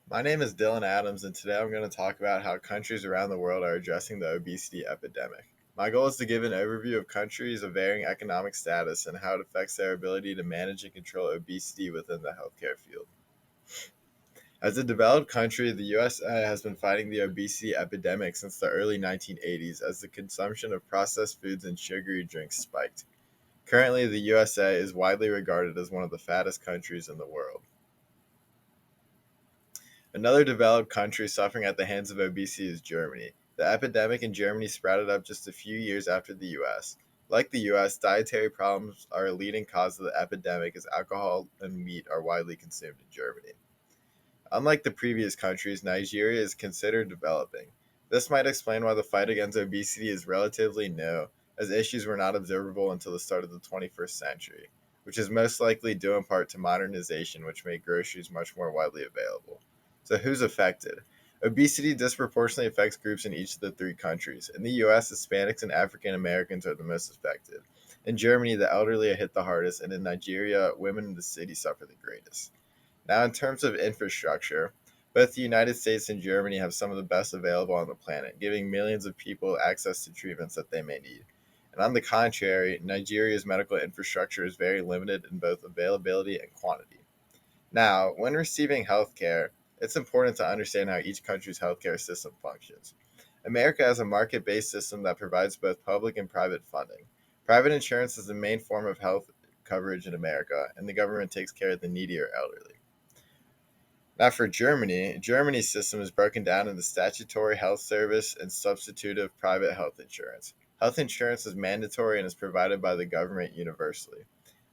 My name is Dylan Adams, and today I'm going to talk about how countries around the world are addressing the obesity epidemic. My goal is to give an overview of countries of varying economic status and how it affects their ability to manage and control obesity within the healthcare field. As a developed country, the USA has been fighting the obesity epidemic since the early 1980s as the consumption of processed foods and sugary drinks spiked. Currently, the USA is widely regarded as one of the fattest countries in the world. Another developed country suffering at the hands of obesity is Germany. The epidemic in Germany sprouted up just a few years after the US. Like the US, dietary problems are a leading cause of the epidemic as alcohol and meat are widely consumed in Germany. Unlike the previous countries, Nigeria is considered developing. This might explain why the fight against obesity is relatively new, as issues were not observable until the start of the 21st century, which is most likely due in part to modernization, which made groceries much more widely available. So, who's affected? Obesity disproportionately affects groups in each of the three countries. In the US, Hispanics and African Americans are the most affected. In Germany, the elderly are hit the hardest, and in Nigeria, women in the city suffer the greatest. Now, in terms of infrastructure, both the United States and Germany have some of the best available on the planet, giving millions of people access to treatments that they may need. And on the contrary, Nigeria's medical infrastructure is very limited in both availability and quantity. Now, when receiving healthcare, it's important to understand how each country's healthcare system functions. America has a market based system that provides both public and private funding. Private insurance is the main form of health coverage in America, and the government takes care of the needy or elderly. Now, for Germany, Germany's system is broken down into statutory health service and substitutive private health insurance. Health insurance is mandatory and is provided by the government universally.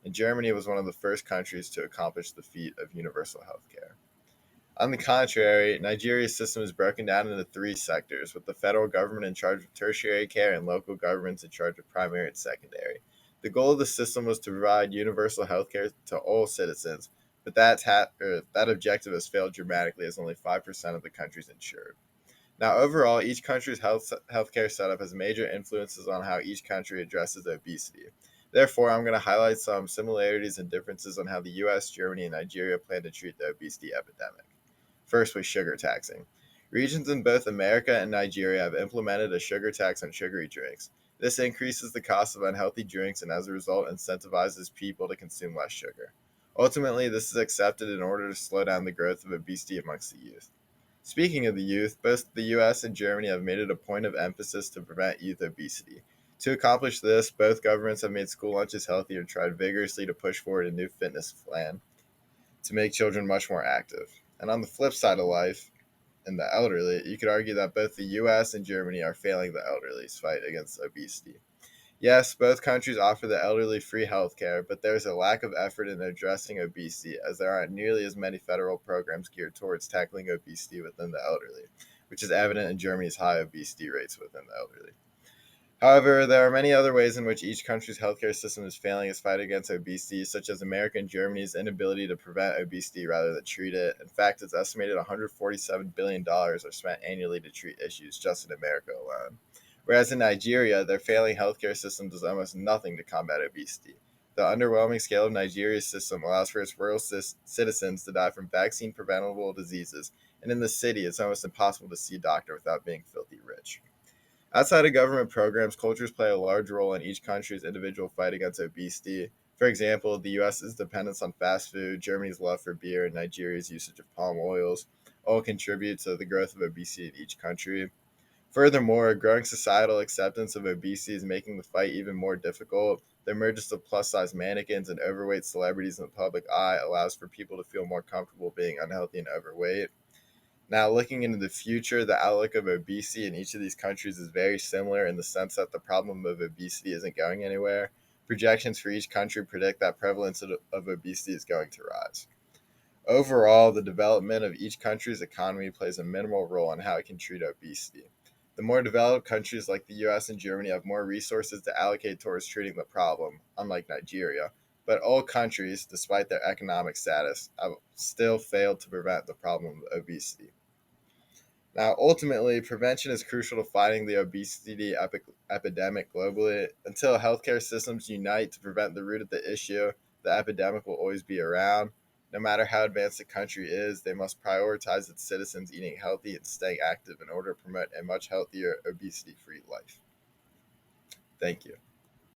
And Germany was one of the first countries to accomplish the feat of universal health care. On the contrary, Nigeria's system is broken down into three sectors, with the federal government in charge of tertiary care and local governments in charge of primary and secondary. The goal of the system was to provide universal health care to all citizens, but that objective has failed dramatically as only 5% of the country is insured. Now, overall, each country's healthcare setup has major influences on how each country addresses obesity. Therefore, I'm going to highlight some similarities and differences on how the US, Germany, and Nigeria plan to treat the obesity epidemic. First was sugar taxing. Regions in both America and Nigeria have implemented a sugar tax on sugary drinks. This increases the cost of unhealthy drinks and as a result incentivizes people to consume less sugar. Ultimately, this is accepted in order to slow down the growth of obesity amongst the youth. Speaking of the youth, both the US and Germany have made it a point of emphasis to prevent youth obesity. To accomplish this, both governments have made school lunches healthier and tried vigorously to push forward a new fitness plan to make children much more active. And on the flip side of life, in the elderly, you could argue that both the US and Germany are failing the elderly's fight against obesity. Yes, both countries offer the elderly free health care, but there's a lack of effort in addressing obesity as there aren't nearly as many federal programs geared towards tackling obesity within the elderly, which is evident in Germany's high obesity rates within the elderly. However, there are many other ways in which each country's healthcare system is failing its fight against obesity, such as America and Germany's inability to prevent obesity rather than treat it. In fact, it's estimated $147 billion are spent annually to treat issues just in America alone. Whereas in Nigeria, their failing healthcare system does almost nothing to combat obesity. The underwhelming scale of Nigeria's system allows for its rural citizens to die from vaccine preventable diseases, and in the city, it's almost impossible to see a doctor without being filthy rich. Outside of government programs, cultures play a large role in each country's individual fight against obesity. For example, the US's dependence on fast food, Germany's love for beer, and Nigeria's usage of palm oils all contribute to the growth of obesity in each country. Furthermore, growing societal acceptance of obesity is making the fight even more difficult. The emergence of plus size mannequins and overweight celebrities in the public eye allows for people to feel more comfortable being unhealthy and overweight. Now, looking into the future, the outlook of obesity in each of these countries is very similar in the sense that the problem of obesity isn't going anywhere. Projections for each country predict that prevalence of obesity is going to rise. Overall, the development of each country's economy plays a minimal role in how it can treat obesity. The more developed countries like the US and Germany have more resources to allocate towards treating the problem, unlike Nigeria. But all countries, despite their economic status, have still failed to prevent the problem of obesity. Now, ultimately, prevention is crucial to fighting the obesity epidemic globally. Until healthcare systems unite to prevent the root of the issue, the epidemic will always be around. No matter how advanced a country is, they must prioritize its citizens eating healthy and staying active in order to promote a much healthier, obesity free life. Thank you.